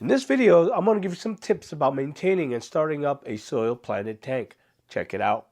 In this video, I'm going to give you some tips about maintaining and starting up a soil planted tank. Check it out.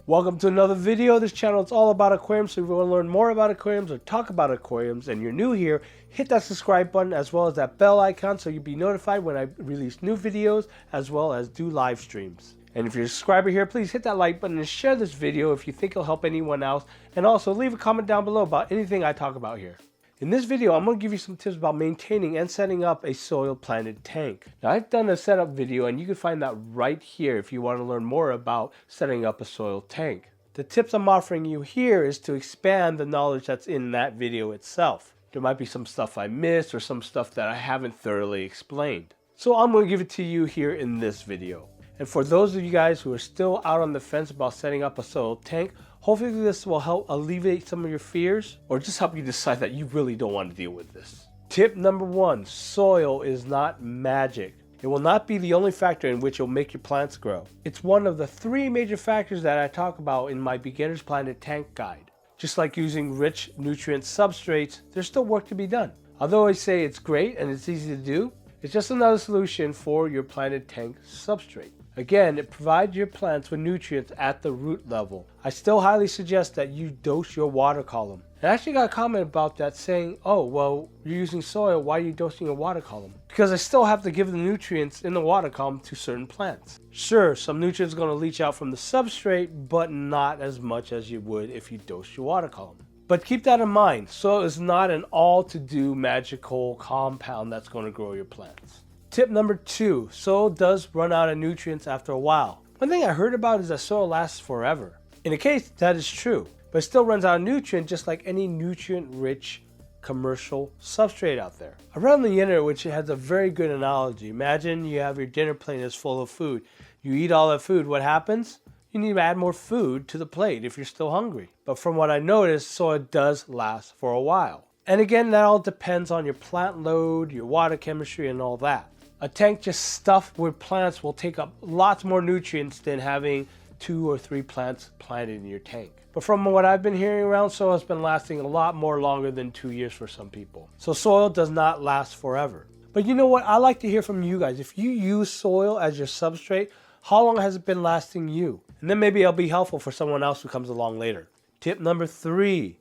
Welcome to another video. This channel is all about aquariums, so if you want to learn more about aquariums or talk about aquariums and you're new here, hit that subscribe button as well as that bell icon so you'll be notified when I release new videos as well as do live streams. And if you're a subscriber here, please hit that like button and share this video if you think it'll help anyone else, and also leave a comment down below about anything I talk about here. In this video, I'm going to give you some tips about maintaining and setting up a soil planted tank. Now, I've done a setup video and you can find that right here if you want to learn more about setting up a soil tank. The tips I'm offering you here is to expand the knowledge that's in that video itself. There might be some stuff I missed or some stuff that I haven't thoroughly explained. So I'm going to give it to you here in this video. And for those of you guys who are still out on the fence about setting up a soil tank, hopefully this will help alleviate some of your fears or just help you decide that you really don't want to deal with this. Tip number 1, soil is not magic. It will not be the only factor in which you'll make your plants grow. It's one of the 3 major factors that I talk about in my Beginner's Planted Tank Guide. Just like using rich nutrient substrates, there's still work to be done. Although I say it's great and it's easy to do, it's just another solution for your planted tank substrate. Again, it provides your plants with nutrients at the root level. I still highly suggest that you dose your water column. I actually got a comment about that saying, oh, well, you're using soil, why are you dosing your water column? Because I still have to give the nutrients in the water column to certain plants. Sure, some nutrients are going to leach out from the substrate, but not as much as you would if you dose your water column. But keep that in mind, soil is not an all-to-do magical compound that's going to grow your plants. Tip number 2, soil does run out of nutrients after a while. One thing I heard about is that soil lasts forever. In a case, that is true, but it still runs out of nutrient just like any nutrient-rich commercial substrate out there. I read on the internet which has a very good analogy. Imagine you have your dinner plate is full of food. You eat all that food, what happens? You need to add more food to the plate if you're still hungry. But from what I noticed, soil does last for a while. And again, that all depends on your plant load, your water chemistry, and all that. A tank just stuffed with plants will take up lots more nutrients than having 2 or 3 plants planted in your tank. But from what I've been hearing around, soil has been lasting a lot more longer than 2 years for some people. So soil does not last forever. But you know what? I like to hear from you guys. If you use soil as your substrate, how long has it been lasting you? And then maybe it'll be helpful for someone else who comes along later. Tip number 3,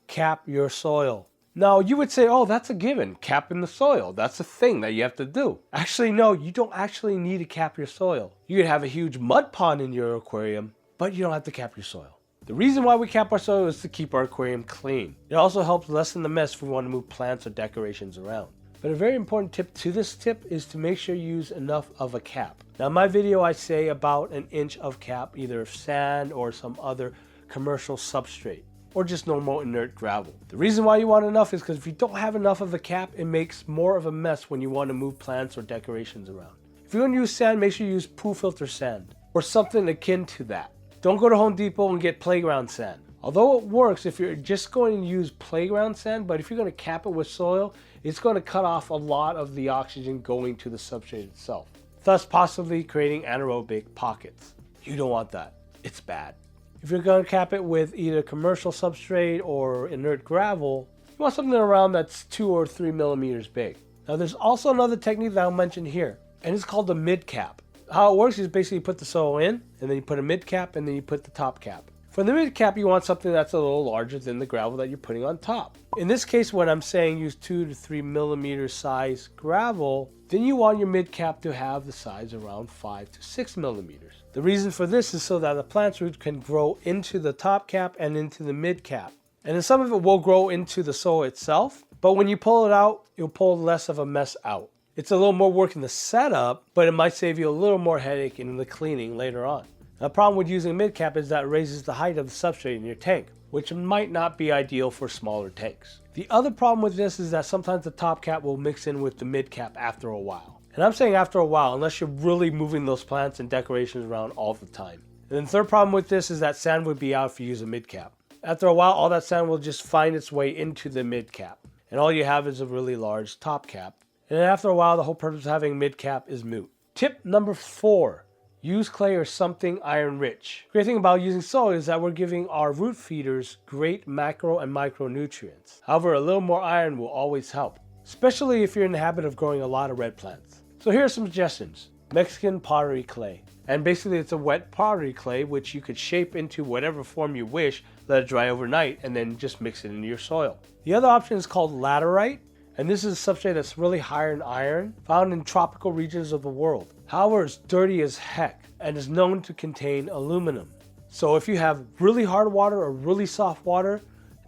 cap your soil. Now, you would say, oh, that's a given, capping the soil. That's a thing that you have to do. Actually, no, you don't actually need to cap your soil. You could have a huge mud pond in your aquarium, but you don't have to cap your soil. The reason why we cap our soil is to keep our aquarium clean. It also helps lessen the mess if we want to move plants or decorations around. But a very important tip to this tip is to make sure you use enough of a cap. Now, in my video, I say about 1 inch of cap, either of sand or some other commercial substrate, or just normal inert gravel. The reason why you want enough is because if you don't have enough of a cap, it makes more of a mess when you want to move plants or decorations around. If you're going to use sand, make sure you use pool filter sand or something akin to that. Don't go to Home Depot and get playground sand. Although it works if you're just going to use playground sand, but if you're going to cap it with soil, it's going to cut off a lot of the oxygen going to the substrate itself, thus possibly creating anaerobic pockets. You don't want that. It's bad. If you're going to cap it with either commercial substrate or inert gravel, you want something around that's 2 or 3 millimeters big. Now there's also another technique that I'll mention here, and it's called the mid cap. How it works is basically you put the soil in, and then you put a mid cap, and then you put the top cap. For the mid cap, you want something that's a little larger than the gravel that you're putting on top. In this case, when I'm saying use 2 to 3 millimeter size gravel, then you want your mid cap to have the size around 5 to 6 millimeters. The reason for this is so that the plant's root can grow into the top cap and into the mid cap. And then some of it will grow into the soil itself, but when you pull it out, you'll pull less of a mess out. It's a little more work in the setup, but it might save you a little more headache in the cleaning later on. The problem with using mid cap is that it raises the height of the substrate in your tank, which might not be ideal for smaller tanks. The other problem with this is that sometimes the top cap will mix in with the mid cap after a while. And I'm saying after a while, unless you're really moving those plants and decorations around all the time. And then the third problem with this is that sand would be out if you use a mid cap. After a while, all that sand will just find its way into the mid cap. And all you have is a really large top cap. And then after a while, the whole purpose of having mid cap is moot. Tip number 4. Use clay or something iron rich. Great thing about using soil is that we're giving our root feeders great macro and micronutrients. However, a little more iron will always help, especially if you're in the habit of growing a lot of red plants. So here are some suggestions. Mexican pottery clay. And basically it's a wet pottery clay which you could shape into whatever form you wish, let it dry overnight, and then just mix it into your soil. The other option is called laterite, and this is a substrate that's really higher in iron, found in tropical regions of the world. However, it's dirty as heck and is known to contain aluminum. So if you have really hard water or really soft water,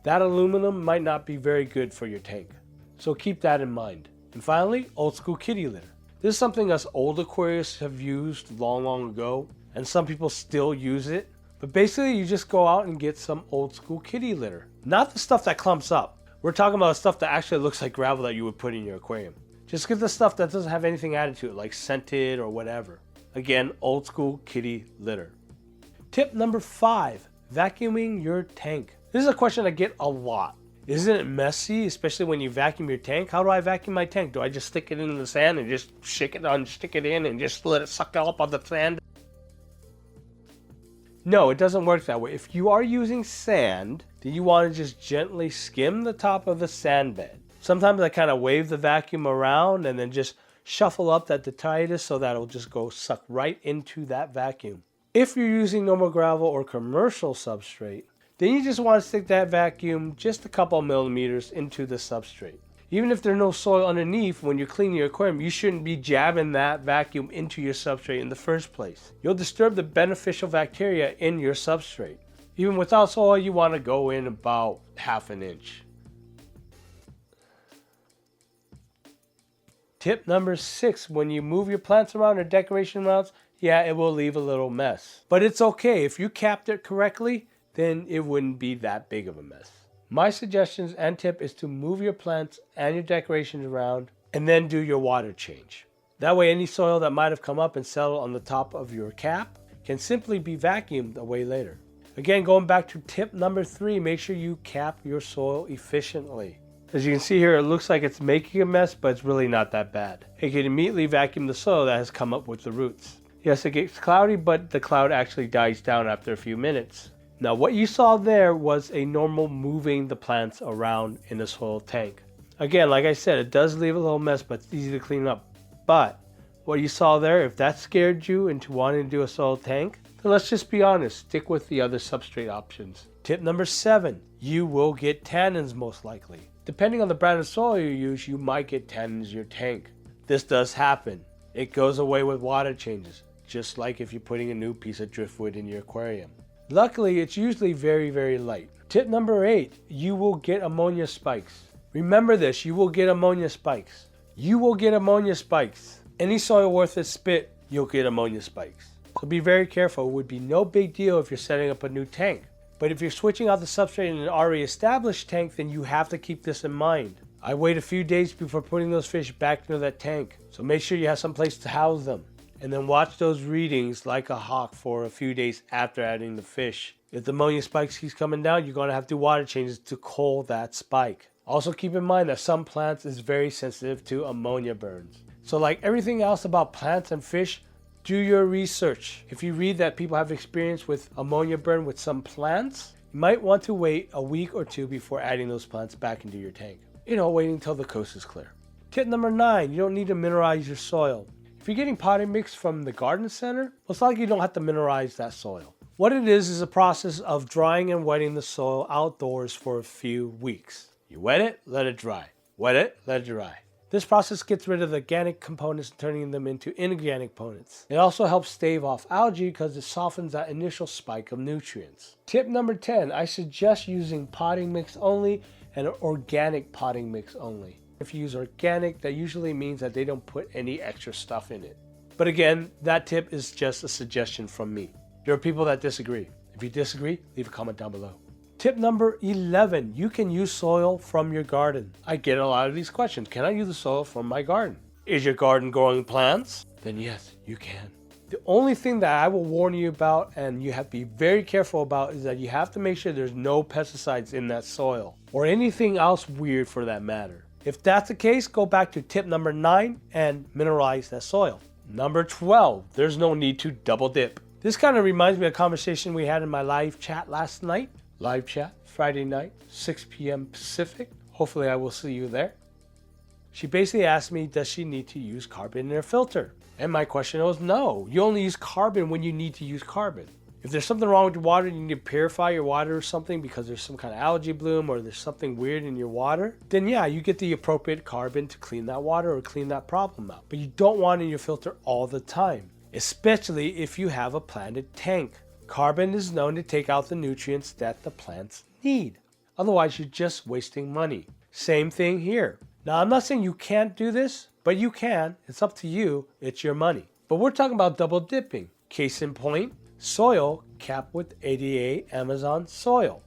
that aluminum might not be very good for your tank. So keep that in mind. And finally, old school kitty litter. This is something us old aquarists have used long ago, and some people still use it. But basically you just go out and get some old school kitty litter. Not the stuff that clumps up. We're talking about stuff that actually looks like gravel that you would put in your aquarium. Just get the stuff that doesn't have anything added to it, like scented or whatever. Again, old school kitty litter. Tip number 5, vacuuming your tank. This is a question I get a lot. Isn't it messy, especially when you vacuum your tank? How do I vacuum my tank? Do I just stick it in the sand and just stick it in and just let it suck up on the sand? No, it doesn't work that way. If you are using sand, then you want to just gently skim the top of the sand bed. Sometimes I kind of wave the vacuum around and then just shuffle up that detritus so that it'll just go suck right into that vacuum. If you're using normal gravel or commercial substrate, then you just want to stick that vacuum just a couple millimeters into the substrate. Even if there's no soil underneath, when you're cleaning your aquarium, you shouldn't be jabbing that vacuum into your substrate in the first place. You'll disturb the beneficial bacteria in your substrate. Even without soil, you want to go in about ½ an inch. Tip number 6, when you move your plants around or decoration around, yeah, it will leave a little mess. But it's okay. If you capped it correctly, then it wouldn't be that big of a mess. My suggestions and tip is to move your plants and your decorations around and then do your water change. That way any soil that might have come up and settled on the top of your cap can simply be vacuumed away later. Again, going back to tip number 3, make sure you cap your soil efficiently. As you can see here, it looks like it's making a mess, but it's really not that bad. It can immediately vacuum the soil that has come up with the roots. Yes, it gets cloudy, but the cloud actually dies down after a few minutes. Now what you saw there was a normal moving the plants around in the soil tank. Again, like I said, it does leave a little mess, but it's easy to clean up. But what you saw there, if that scared you into wanting to do a soil tank, then let's just be honest, stick with the other substrate options. Tip number 7, you will get tannins most likely. Depending on the brand of soil you use, you might get tannins in your tank. This does happen. It goes away with water changes, just like if you're putting a new piece of driftwood in your aquarium. Luckily, it's usually very light. Tip number 8, you will get ammonia spikes. Remember this, you will get ammonia spikes. You will get ammonia spikes. Any soil worth its spit, you'll get ammonia spikes. So be very careful. It would be no big deal if you're setting up a new tank. But if you're switching out the substrate in an already established tank, then you have to keep this in mind. I wait a few days before putting those fish back into that tank. So make sure you have some place to house them. And then watch those readings like a hawk for a few days after adding the fish. If the ammonia spikes keeps coming down, you're going to have to do water changes to cool that spike. Also keep in mind that some plants is very sensitive to ammonia burns. So like everything else about plants and fish, do your research. If you read that people have experience with ammonia burn with some plants, you might want to wait a week or 2 before adding those plants back into your tank. Waiting until the coast is clear. Tip number 9, you don't need to mineralize your soil. If you're getting potting mix from the garden center, most likely you don't have to mineralize that soil. What it is a process of drying and wetting the soil outdoors for a few weeks. You wet it, let it dry. Wet it, let it dry. This process gets rid of the organic components and turning them into inorganic components. It also helps stave off algae because it softens that initial spike of nutrients. Tip number 10, I suggest using potting mix only and organic potting mix only. If you use organic, that usually means that they don't put any extra stuff in it. But again, that tip is just a suggestion from me. There are people that disagree. If you disagree, leave a comment down below. Tip number 11, you can use soil from your garden. I get a lot of these questions. Can I use the soil from my garden? Is your garden growing plants? Then yes, you can. The only thing that I will warn you about and you have to be very careful about is that you have to make sure there's no pesticides in that soil or anything else weird for that matter. If that's the case, go back to tip number 9 and mineralize that soil. Number 12, there's no need to double dip. This kind of reminds me of a conversation we had in my live chat last night. Live chat, Friday night, 6 p.m. Pacific. Hopefully I will see you there. She basically asked me, does she need to use carbon in her filter? And my question was, no. You only use carbon when you need to use carbon. If there's something wrong with your water, you need to purify your water or something because there's some kind of algae bloom or there's something weird in your water, then yeah, you get the appropriate carbon to clean that water or clean that problem out. But you don't want it in your filter all the time, especially if you have a planted tank. Carbon is known to take out the nutrients that the plants need. Otherwise, you're just wasting money. Same thing here. Now, I'm not saying you can't do this, but you can. It's up to you. It's your money. But we're talking about double dipping. Case in point, soil capped with ADA Amazon soil.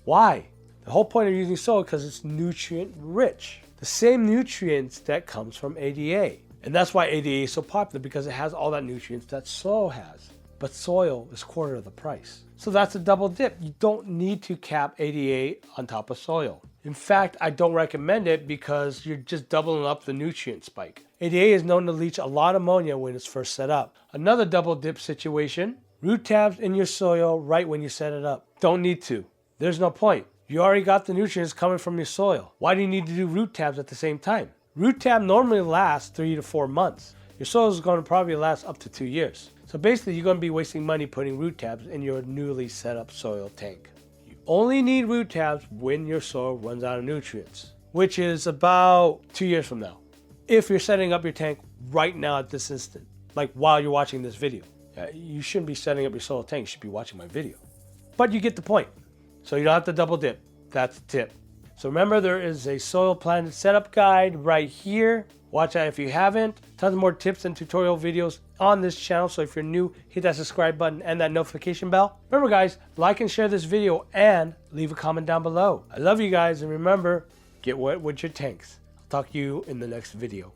Why? The whole point of using soil is because it's nutrient rich. The same nutrients that comes from ADA. And that's why ADA is so popular, because it has all that nutrients that soil has. But soil is quarter of the price. So that's a double dip. You don't need to cap ADA on top of soil. In fact, I don't recommend it because you're just doubling up the nutrient spike. ADA is known to leach a lot of ammonia when it's first set up. Another double dip situation, root tabs in your soil right when you set it up. Don't need to. There's no point. You already got the nutrients coming from your soil. Why do you need to do root tabs at the same time? Root tab normally lasts 3 to 4 months. Your soil is going to probably last up to 2 years. So basically, you're going to be wasting money putting root tabs in your newly set up soil tank. You only need root tabs when your soil runs out of nutrients, which is about 2 years from now. If you're setting up your tank right now at this instant, like while you're watching this video. You shouldn't be setting up your soil tank, you should be watching my video. But you get the point. So you don't have to double dip. That's the tip. So remember, there is a soil planted setup guide right here. Watch that if you haven't. Tons more tips and tutorial videos on this channel. So if you're new, hit that subscribe button and that notification bell. Remember guys, like and share this video and leave a comment down below. I love you guys, and remember, get wet with your tanks. I'll talk to you in the next video.